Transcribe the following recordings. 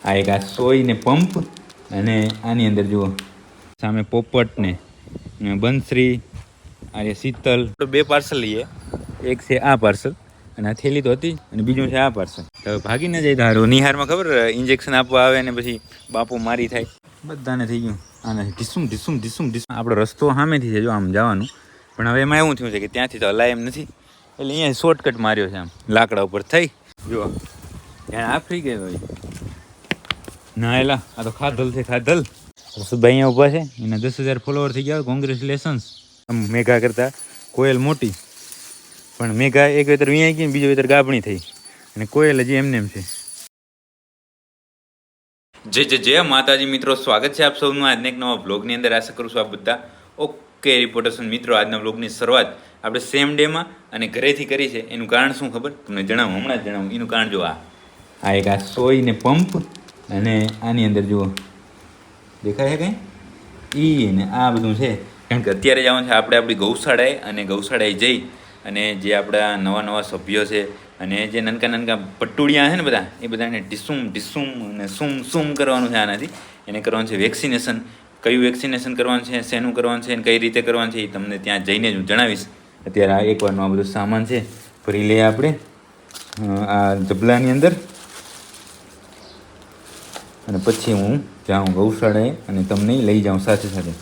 આ એક આ સોય ને પંપ અને આની અંદર જુઓ સામે પોપટ ને બંસરી આ શીતલ. 2 પાર્સલ લઈએ, એક છે આ પાર્સલ અને આ થેલી તો હતી અને બીજું છે આ પાર્સલ. તો ભાગી ન જાય ધારો નિહારમાં ખબર ઇન્જેક્શન આપવા આવે ને પછી બાપુ મારી થાય. બધાને થઈ ગયું આને ઢીસુમ ઢીસુમ ઢીસુમ ઢીસુમ. આપણો રસ્તો સામેથી છે જો આમ જવાનું, પણ હવે એમાં એવું થયું છે કે ત્યાંથી તો હલાય એમ નથી, એટલે અહીંયા શોર્ટકટ માર્યો છે આમ લાકડા ઉપર થઈ. જુઓ ત્યાં આફરી ગયો હોય ના એલા, આ તો ખાધલ છે ખાધલ. રસદભાઈ અહીંયા ઊભા છે, એના 10,000 ફોલોવર થઈ ગયા. કોંગ્રેચ્યુલેશન્સ. આમ મેઘા કરતાં કોયલ મોટી, પણ મેઘા એક વેતર વિયાઈ ગઈ, બીજો વેતર ગાભણી થઈ અને કોયલ હજી એમને એમ છે. જય જય જય માતાજી મિત્રો, સ્વાગત છે આપ સૌનું આજના એક નવા બ્લોગની અંદર. આશા કરું છું આપ બધા ઓકે રિપોર્ટર્સ. મિત્રો આજના બ્લોગની શરૂઆત આપણે સેમ ડેમાં અને ઘરેથી કરી છે. એનું કારણ શું ખબર તમને જણાવું, હમણાં જ જણાવું. એનું કારણ જો આ એક આ સોય ને પંપ અને આની અંદર જુઓ દેખાય છે કંઈ ઈ ને આ બધું છે. કારણ કે અત્યારે જવાનું છે આપણે આપણી ગૌશાળાએ, અને ગૌશાળાએ જઈ અને જે આપણા નવા નવા સભ્યો છે અને જે નાનકા નાનકા પટુડિયા છે ને બધા, એ બધાને ઢીસુમ ઢીસુમ અને સુમ સુમ કરવાનું છે. આનાથી એને કરવાનું છે વેક્સિનેશન. કયું વેક્સિનેશન કરવાનું છે, શેનું કરવાનું છે અને કઈ રીતે કરવાનું છે એ તમને ત્યાં જઈને જ હું જણાવીશ. અત્યારે આ એકવારનો આ બધું સામાન છે ભરી લઈએ આપણે આ જબલાની અંદર, અને પછી હું જાઉં ગૌશાળાએ અને તમને લઈ જાઉં સાથે સાથે.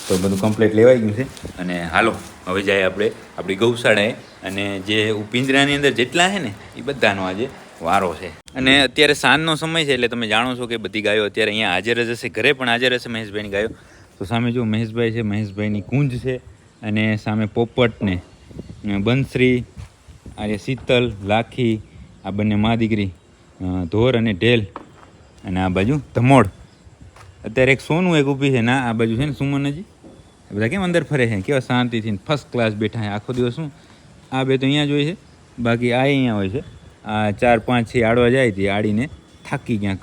તો બધું કમ્પ્લીટ લેવાઈ ગયું છે અને હાલો હવે જાય આપણે આપણી ગૌશાળાએ. અને જે પિંજરાની અંદર જેટલા છે ને એ બધાનો આજે વારો છે. અને અત્યારે સાંજનો સમય છે, એટલે તમે જાણો છો કે બધી ગાયો અત્યારે અહીંયા હાજર જ હશે, ઘરે પણ હાજર હશે મહેશભાઈની ગાયો. તો સામે જો મહેશભાઈ છે, મહેશભાઈની કુંજ છે, અને સામે પોપટ ને બંસરી, આ શીતલ, લાખી, આ બંને મા દીકરી ધોર અને ઢેલ, અને આ બાજુ ધમોડ. અત્યારે એક સોનું એક ઊભી છે ના, આ બાજુ છે ને સુમનજી. બધા કેમ અંદર ફરે છે, કેવા શાંતિથી ફર્સ્ટ ક્લાસ બેઠા છે આખો દિવસ. શું આ બે તો અહીંયા જ હોય છે, બાકી આ અહીંયા હોય છે. આ 4-5 છે આડવા જાય તે આડીને થાકી ક્યાંક.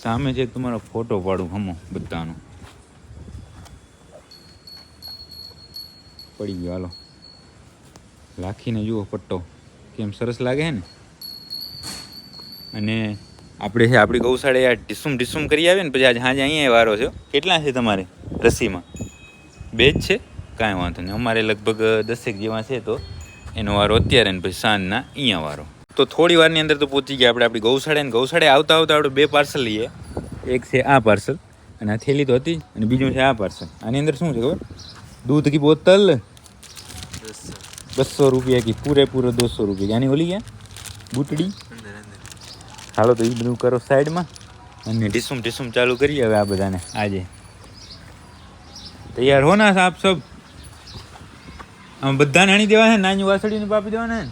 સામે છે તમારો ફોટો પાડું હમો બધાનો પડી ગયો. હાલો લાખીને જુઓ પટ્ટો કેમ સરસ લાગે છે ને. અને આપણે છે આપણી ગૌશાળાએ આ ઢીસુમ ઢીસુમ કરી આવે ને પછી આજે સાંજે અહીંયા વારો છે. કેટલા છે તમારે રસીમાં? 2 જ છે, કાંઈ વાંધો નહીં. અમારે લગભગ 10 જેવા છે, તો એનો વારો અત્યારે ને પછી સાંજના અહીંયા વારો. તો થોડી વારની અંદર તો પહોંચી ગયા આપણે આપણી ગૌશાળાએ. ને ગૌશાળાએ આવતા આવતા આપણે 2 પાર્સલ લઈએ, એક છે આ પાર્સલ અને આ થેલી તો હતી અને બીજું છે આ પાર્સલ. આની અંદર શું છે ખબર? દૂધ કી બોતલ 200 રૂપિયા કી, પૂરેપૂરો 200 રૂપિયા. આની ઓલી ગયા બુટડી. હાલો તો એ બધું કરો સાઈડમાં અને ઢીસુમ ઢીસુમ ચાલુ કરીએ હવે આ બધાને. આજે તૈયાર હો ના આપ સબ? આમ બધાને આણી દેવા છે, નાની વાસળીને આપી દેવાના છે.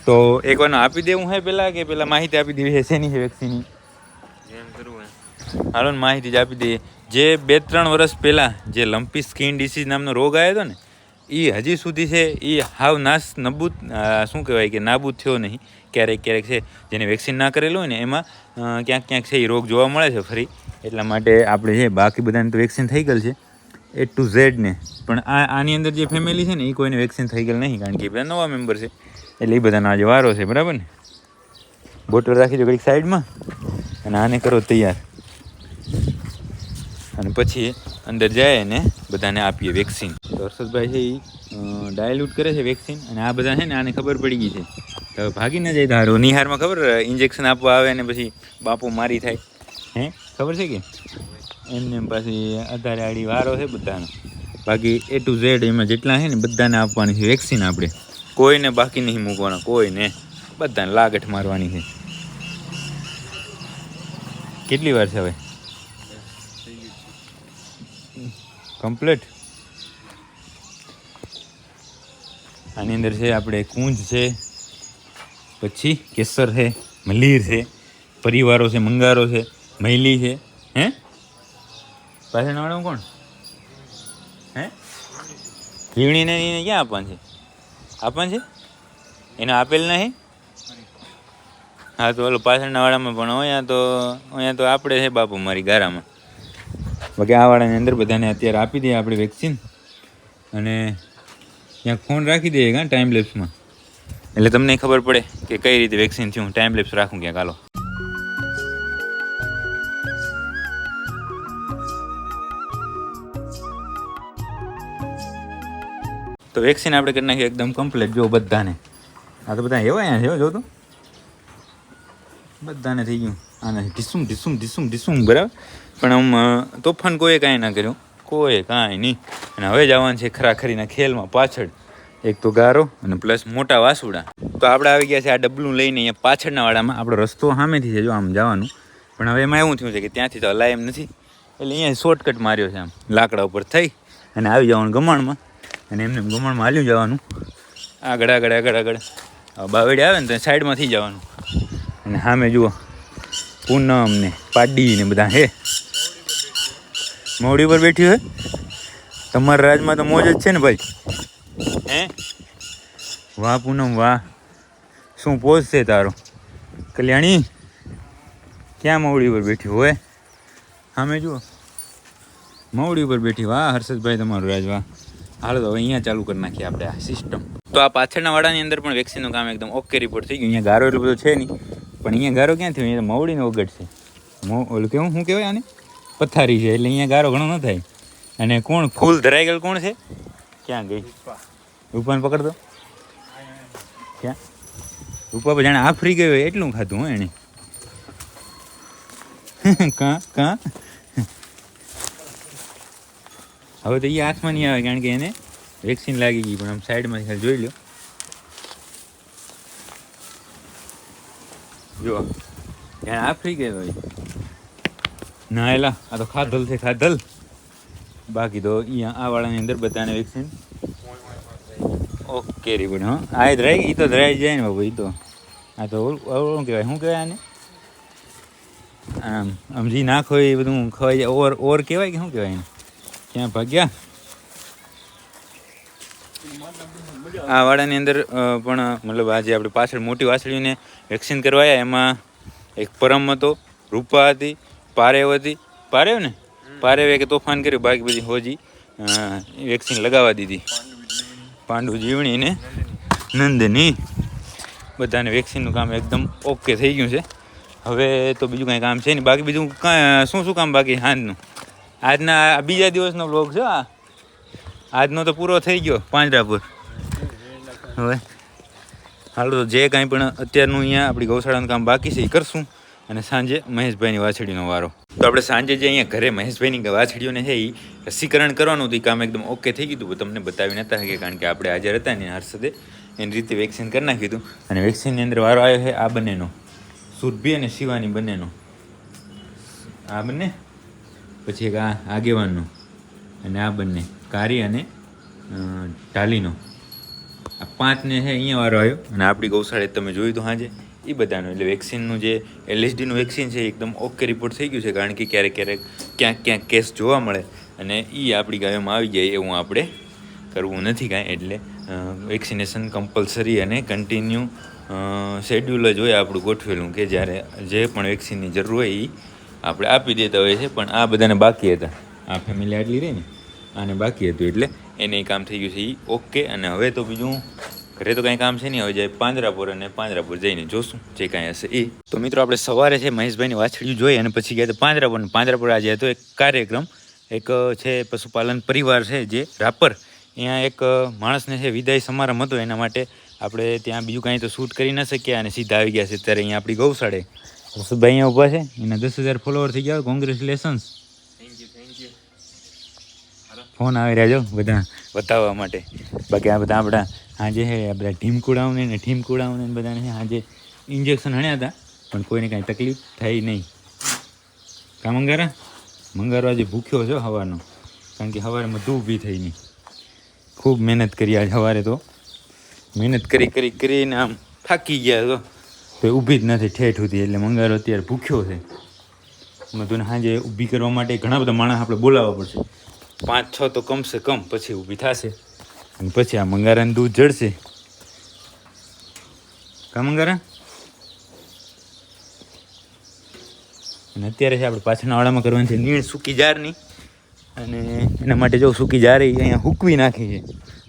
તો એકવાર આપી દેવું છે પેલા, કે પેલા માહિતી આપી દેવી છે શેની છે વેક્સિનની? જેમ કરવું હોય હાલો ને માહિતી જ આપી દઈએ. જે 2-3 વર્ષ પહેલાં જે લંપી સ્કિન ડિસીઝ નામનો રોગ આવ્યો હતો ને, એ હજી સુધી છે એ હાવ નબૂદ શું કહેવાય કે નાબૂદ થયો નહીં. ક્યારેક ક્યારેક છે જેને વેક્સિન ના કરેલું હોય ને એમાં ક્યાંક ક્યાંક છે એ રોગ જોવા મળે છે ફરી. એટલા માટે આપણે છે બાકી બધાને તો વેક્સિન થઈ ગયેલ છે A to Z ને, પણ આની અંદર જે ફેમિલી છે ને એ કોઈને વેક્સિન થઈ ગયેલ નહીં, કારણ કે એ બધા નવા મેમ્બર છે. એટલે એ બધાનો આજે વારો છે, બરાબર ને. બોટલ રાખી દો ઘડીક સાઈડમાં અને આને કરો તૈયાર, અને પછી અંદર જાય ને બધાને આપીએ વેક્સિન. તો હર્ષદભાઈ છે એ ડાયલ્યુટ કરે છે વેક્સિન, અને આ બધા છે ને આને ખબર પડી ગઈ છે. તો ભાગી ન જાય ધારો નિહારમાં ખબર ઇન્જેક્શન આપવા આવે ને પછી બાપુ મારી થાય. હે ખબર છે કે એમને એમ પાછી અત્યારે આડી વારો છે બધાનો. બાકી A to Z એમાં જેટલા છે ને બધાને આપવાની છે વેક્સિન. આપણે કોઈને બાકી નહીં મૂકવાના, કોઈને બધાને લાગઠ મારવાની છે. કેટલી વાર છે હવે કમ્પ્લીટ? આની અંદર છે આપણે કુંજ છે, પછી કેસર છે, મલીર છે, પરિવારો છે, મંગારો છે, મૈલી છે. હે પાછળ વાળું કોણ? હે જીવણીને એને ક્યાં આપવાનું છે? આપવાનું છે એને આપેલ નહીં? હા તો ઓલો પાછળના વાળામાં પણ અહીંયા તો આપણે છે બાપુ મારી ગારામાં. બાકી આ વાળાની અંદર બધાને અત્યારે આપી દઈએ આપણે વેક્સિન. અને ત્યાં ફોન રાખી દઈએ કાં ટાઈમ લેપ્સમાં. એટલે તમને ખબર પડે કે કઈ રીતે વેક્સિન થયું. ટાઈમ લેપ્સ રાખું ક્યાંક, હાલો. તો વેક્સિન આપણે કરી નાખીએ એકદમ કમ્પ્લીટ. જો બધાને, આ તો બધા એવા અહીંયા છે, જો તો બધાને થઈ ગયું. આને ઢીસુમ ઢીસુમ ઢીસુમ ઢીસુમ, બરાબર. પણ આમ તોફાન કોઈએ કાંઈ ના કર્યું, કોઈ કાંઈ નહીં. અને હવે જવાનું છે ખરાખરીના ખેલમાં પાછળ. એક તો ગારો અને પ્લસ મોટા વાસુડા. તો આપણે આવી ગયા છે આ ડબલું લઈને અહીંયા પાછળના વાડામાં. આપણો રસ્તો સામેથી છે, જો આમ જવાનું. પણ હવે એમાં એવું થયું છે કે ત્યાંથી તો હલાય એમ નથી, એટલે અહીંયા શોર્ટકટ માર્યો છે. આમ લાકડા ઉપર થઈ અને આવી જવાનું ગમાણમાં, અને એમને ગમાણમાં હાલ્યું જવાનું. આગળ આગળ આગળ આગળ બાવડી આવે ને તો સાઈડમાં થઈ જવાનું. અને સામે જુઓ પૂનમ ને પાડી ને બધા હે મોડી પર બેઠી હોય. તમારા રાજમાં તો મોજ જ છે ને ભાઈ, હે? વાહ પૂનમ વાહ, શું પોઝ છે તારો. કલ્યાણી ક્યાં મવડી ઉપર બેઠી હોય? સામે જુઓ મવડી ઉપર બેઠી. વાહ હર્ષદભાઈ તમારું રાજ, વાહ. હાલો તો હવે અહીંયા ચાલુ કરી નાખીએ આપણે આ સિસ્ટમ. તો આ પાછળના વાડાની અંદર પણ વેક્સિનનું કામ એકદમ ઓકે રિપોર્ટ થઈ ગયું. અહીંયા ગારો એટલો બધો છે નહીં, પણ અહીંયા ગારો ક્યાં થયો? અહીંયા મવડીને ઓગળ છે. ઓલું કેવું શું કહેવાય આને? પથારી છે, એટલે અહીંયા ગારો ઘણો ન થાય. અને કોણ ફૂલ ધરાઈ ગયેલ કોણ છે? ક્યાં ગઈ? રૂપાને પકડ દો. ક્યાં રૂપા જાણે આફરી ગયો એટલું ખાધું હોય એને. કાં હવે તો એ હાથમાં નહીં આવે, કારણ કે એને વેક્સિન લાગી ગઈ. પણ આમ સાઈડમાં ખાલી જોઈ લો. જો જાણે આફરી ગયો હોય. ના એલા આ તો ખાધલ છે, ખાધલ. બાકી તો અહીંયા આ વાળાની અંદર બધાને વેક્સિન ઓકે રિપોર્ટ. હા આ ધરાઈ, એ તો ધરાઈ જાય ને બાબુ. એ તો આ તો શું કહેવાય, શું કહેવાય આને? આમ આમ જી નાખો એ બધું ખવાઈ જાય. ઓર કહેવાય કે શું કહેવાય એને? ક્યાં ભાગ્યા? આ વાડાની અંદર પણ મતલબ આજે આપણે પાછળ મોટી વાસળીઓને વેક્સિન કરવા આવ્યા. એમાં એક પરમ હતો, રૂપા હતી, પારેવ હતી. પારેવ ને પારેવે કે તોફાન કર્યું, બાકી બધી હોજી વેક્સિન લગાવવા દીધી. પાંડુ જીવણી ને નંદની બધાને વેક્સિનનું કામ એકદમ ઓકે થઈ ગયું છે. હવે તો બીજું કાંઈ કામ છે નહીં. બાકી બીજું કાંઈ શું કામ બાકી? હાજનું આજના બીજા દિવસનો બ્લોગ છે. આજનો તો પૂરો થઈ ગયો પાંજરાપુર. હવે હાલો તો જે કાંઈ પણ અત્યારનું અહીંયા આપણી ગૌશાળાનું કામ બાકી છે એ કરશું. અને સાંજે મહેશભાઈની વાછડીનો વારો. તો આપણે સાંજે જે અહીંયા ઘરે મહેશભાઈની વાછડીઓને છે એ રસીકરણ કરવાનું હતું, એ કામ એકદમ ઓકે થઈ ગયું હતું. તમને બતાવી નતા શકે, કારણ કે આપણે હાજર હતા ને. હર્ષદે એની રીતે વેક્સિન કરી નાખ્યું હતું. અને વેક્સિનની અંદર વારો આવ્યો છે આ બંનેનો, સુરભી અને શિવાની બંનેનો. આ બંને, પછી એક આ આગેવાનનો, અને આ બંને કારી અને ઢાલીનો. આ 5ને છે અહીંયા વારો આવ્યો. અને આપણી ગૌશાળે તમે જોયું તો સાંજે એ બધાનું. એટલે વેક્સિનનું જે LSDનું વેક્સિન છે એકદમ ઓકે રિપોર્ટ થઈ ગયું છે, કારણ કે ક્યારેક ક્યાંક કેસ જોવા મળે અને એ આપણી ગાયોમાં આવી જાય એવું આપણે કરવું નથી કાંઈ. એટલે વેક્સિનેશન કમ્પલસરી અને કન્ટિન્યુ શેડ્યુલ જ હોય આપણું ગોઠવેલું, કે જ્યારે જે પણ વેક્સિનની જરૂર હોય એ આપણે આપી દેતા હોઈએ છીએ. પણ આ બધાને બાકી હતા, આ ફેમિલી આટલી રહી ને આને બાકી હતું, એટલે એને કામ થઈ ગયું છે એ ઓકે. અને હવે તો બીજું ઘરે તો કાંઈ કામ છે નહીં. હવે જાય પાંજરાપુર, અને પાંજરાપુર જઈને જોશું જે કાંઈ હશે એ. તો મિત્રો આપણે સવારે છે મહેશભાઈની વાછડીઓ જોઈ અને પછી ગયા તો પાંજરાપુર. પાંજરાપુર આજે હતો એક કાર્યક્રમ, એક છે પશુપાલન પરિવાર છે જે રાપર, અહીંયા એક માણસને છે વિદાય સમારંભ હતો. એના માટે આપણે ત્યાં બીજું કાંઈ તો શૂટ કરી ન શક્યા અને સીધા આવી ગયા છે અત્યારે અહીંયા આપણી ગૌશાળે. રસુભાઈ અહીંયા ઊભા છે, એના 10,000 ફોલોવર થઈ ગયા. કોંગ્રેચ્યુલેશન્સ. ફોન આવી રહ્યા જો બધા બતાવવા માટે. બાકી આ બધા આપણા આજે છે આ બધા ઢીમકુડાઓને ને ઠીમકુડાઓને બધાને આજે ઇન્જેક્શન હણ્યા હતા, પણ કોઈને કાંઈ તકલીફ થઈ નહીં. કા મંગારા? મંગારો આજે ભૂખ્યો છો સવારનો, કારણ કે સવારે બધું ઊભી થઈ નહીં. ખૂબ મહેનત કરી આજ સવારે, તો મહેનત કરીને આમ થાકી ગયા તો ઊભી જ નથી ઠેઠ સુધી. એટલે મંગારો અત્યારે ભૂખ્યો છે. બધુંને સાંજે ઊભી કરવા માટે ઘણા બધા માણસ આપણે બોલાવવા પડશે, 5-6 તો કમસે કમ, પછી ઊભી થશે. અને પછી આ મંગારાનું દૂધ જળશે. કા મંગારા? અને અત્યારે છે આપણે પાછળના વાડામાં કરવાની છે નીણ સૂકી જારની. અને એના માટે જો સૂકી જાર અહીંયા હૂકવી નાખી છે.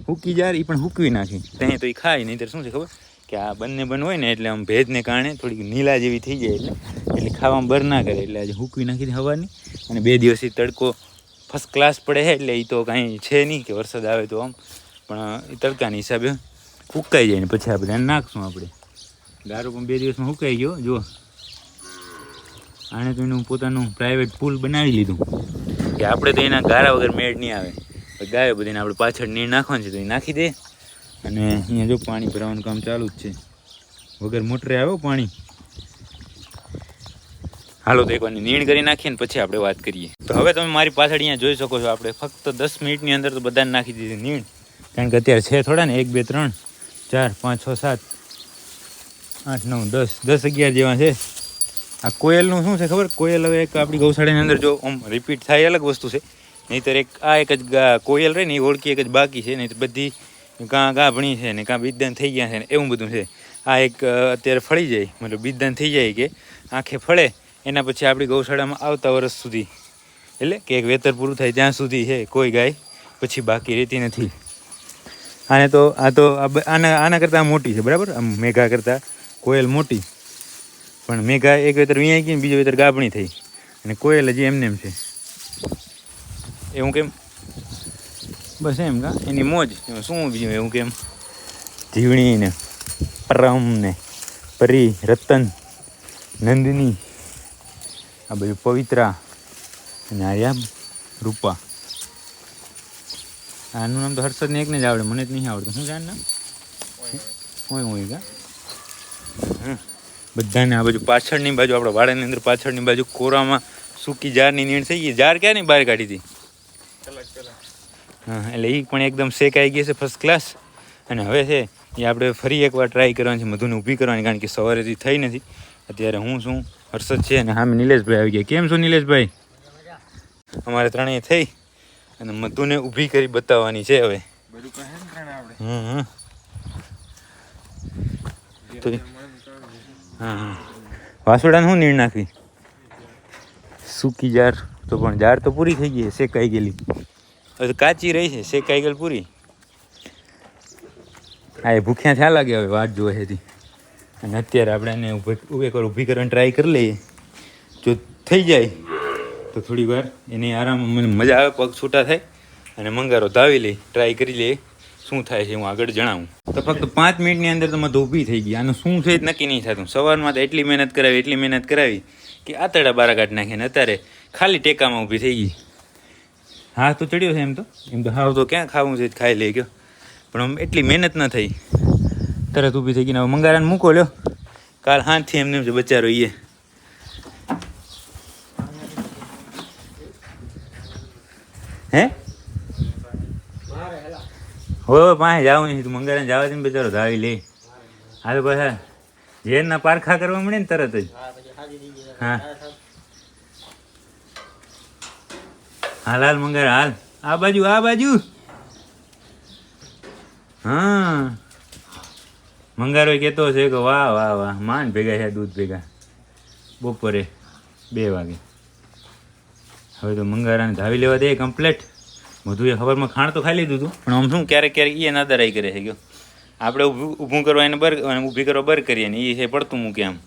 સૂકી જાર એ પણ હૂકવી નાખી ત્યાં તો એ ખાય નહીં. શું છે ખબર? કે આ બંને બન હોય ને એટલે આમ ભેજને કારણે થોડીક નીલા જેવી થઈ જાય એટલે ખાવામાં બર ના કરે. એટલે આજે હૂકવી નાખી દે હવાની. અને 2 દિવસથી તડકો ફર્સ્ટ ક્લાસ પડે છે એટલે એ તો કાંઈ છે નહીં કે વરસાદ આવે તો આમ, પણ એ તડકાની હિસાબે સુકાઈ જાય ને પછી આપણે એને નાખશું. આપણે ગારો પણ 2 દિવસમાં સુકાઈ ગયો. જો આણે તો એનું પોતાનું પ્રાઇવેટ પુલ બનાવી લીધું કે આપણે તો એના ગારા વગર મેળ નહીં આવે. ગાયો બધીને આપણે પાછળ નીર નાખવાનું છે તો એ નાખી દે. અને અહીંયા જો પાણી ભરવાનું કામ ચાલુ જ છે, વગર મોટરે આવ્યો પાણી. હાલો તો એકવાર નીણ કરી નાખીએ ને પછી આપણે વાત કરીએ. તો હવે તમે મારી પાછળ અહીંયા જોઈ શકો છો, આપણે ફક્ત 10 મિનિટની અંદર તો બધાને નાખી દીધી નીણ. કારણ કે અત્યારે છે થોડા ને 1 2 3 4 5 6 7 8 9 10 10 11 જેવા છે. આ કોયલનું શું છે ખબર? કોયલ હવે એક આપણી ગૌશાળાની અંદર જો આમ રિપીટ થાય અલગ વસ્તુ છે, નહીંતર એક જ કોયલ રહે ને એ ઓળખી એક જ બાકી છે, નહીં તો બધી કાં ગાભણી છે ને કાં બીજદાન થઈ ગયા છે ને એવું બધું છે. આ એક અત્યારે ફળી જાય, મતલબ બીજદાન થઈ જાય કે આંખે ફળે એના પછી આપણી ગૌશાળામાં આવતા વર્ષ સુધી, એટલે કે એક વેતર પૂરું થાય ત્યાં સુધી છે કોઈ ગાય પછી બાકી રહેતી નથી. આને તો આના કરતાં મોટી છે બરાબર, આમ મેઘા કરતાં કોયલ મોટી, પણ મેઘા એક વેતર વીણાઈ ગઈ ને બીજો વેતર ગાભણી થઈ, અને કોયલ હજી એમને એમ છે. એવું કેમ? બસ એમ કા એની મોજ, શું બીજું એવું કેમ? જીવણી ને પરમ ને પરી રતન નંદિની આ બધું પવિત્રા અને આર્યા રૂપા. આનું નામ તો હર્ષદને એકને જ આવડે, મને જ નહીં આવડતું. શું જાણ નામ? હોય કા બધાને. આ બાજુ પાછળની બાજુ આપણા વાડાની અંદર પાછળની બાજુ કોરામાં સૂકી જારની નીણ થઈ ગઈ. જાર ક્યાં નહીં બહાર કાઢી હતી? હા, એટલે એ પણ એકદમ શેકાઈ ગઈ છે ફર્સ્ટ ક્લાસ. અને હવે છે એ આપણે ફરી એકવાર ટ્રાય કરવાની છે, મધુને ઊભી કરવાની, કારણ કે સવારેથી થઈ નથી. અત્યારે હું શું હર્ષદ છે અને સામે નિલેશભાઈ આવી ગયા. કેમ છો નિલેશભાઈ? અમારે ત્રણેય થઈ અને મધુને ઊભી કરી બતાવવાની છે હવે. હા વાસોડાને શું નીણ નાખવી? સૂકી જાર તો પણ જાર તો પૂરી થઈ ગઈ, શેકાઈ ગયેલી. હવે તો કાચી રહી છે, શેકાઈ ગયેલ પૂરી. હા એ ભૂખ્યા થયા લાગે, હવે વાટ જોવે છે. અને અત્યારે આપણે એને એકવાર ઊભી કરવાની ટ્રાય કરી લઈએ. જો થઈ જાય તો થોડી વાર એની આરામ, મને મજા આવે, પગ છૂટા થાય અને મંગારો ધાવી લઈ, ટ્રાય કરી લઈએ શું થાય છે. હું આગળ જણાવું. તો ફક્ત 5 મિનિટની અંદર તો મધ ઊભી થઈ ગઈ. આનું શું છે નક્કી નહીં થતું. સવારમાં તો એટલી મહેનત કરાવી કે આતરડા બારા કાઢી નાખીને અત્યારે ખાલી ટેકામાં ઊભી થઈ ગઈ. હા તો ચડ્યો છે એમ તો હાવ તો ક્યાં ખાવું છે ખાઈ લઈ ગયો, પણ આમ એટલી મહેનત ન થઈ, તરત ઊભી થઈ ગઈ. હવે મંગારાને મૂકો લ્યો, કાલ હાથથી એમને જે બચારો એ હે હવે પાસે જાવ નહીં. તું મંગારાને જવા દે ને બચારો ધાવી લે. હા તો પાછા ઝેરના પારખા કરવા મળે ને તરત જ. હા હાલ હાલ મંગારા હાલ, આ બાજુ. હા મંગારો કહેતો છે કે વાહ માન ભેગા છે દૂધ ભેગા બપોરે 2 વાગે. હવે તો મંગારાને ધાવી લેવા દે કમ્પ્લેટ. મધુએ ખબરમાં ખાણ તો ખાઈ લીધું હતું, પણ આમ શું ક્યારેક એ નાદારાઈ કરે છે. ગયો આપણે ઊભું કરવા એને ઊભી કરવા બર કરીએ ને એ છે પડતું મૂકે આમ.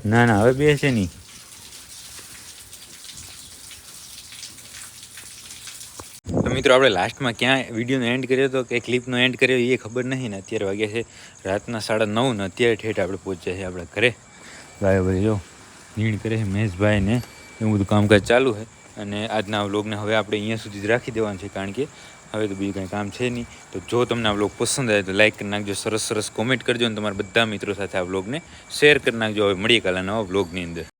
ના હવે બેસે નહીં. તો મિત્રો આપણે લાસ્ટમાં ક્યાં વિડીયોનો એન્ડ કર્યો હતો કે ક્લિપનો એન્ડ કર્યો એ ખબર નહીં ને. અત્યારે વાગ્યા છે રાતના 9:30 ને અત્યારે ઠેઠ આપણે પહોંચ્યા છે આપણા ઘરે. ગાયો ભાઈ જો નીણ કરે છે, મહેશભાઈ ને એવું બધું કામકાજ ચાલુ છે. અને આજના વ્લોગને હવે આપણે અહીંયા સુધી જ રાખી દેવાનું છે, કારણ કે હવે તો બીજું કંઈ કામ છે નહીં. તો જો તમને આ વ્લોગ પસંદ આવે તો લાઈક કરી નાખજો, સરસ કોમેન્ટ કરજો અને તમારા બધા મિત્રો સાથે આ વ્લોગને શેર કરી નાખજો. હવે મળીએ કાલના નવા વ્લોગની અંદર.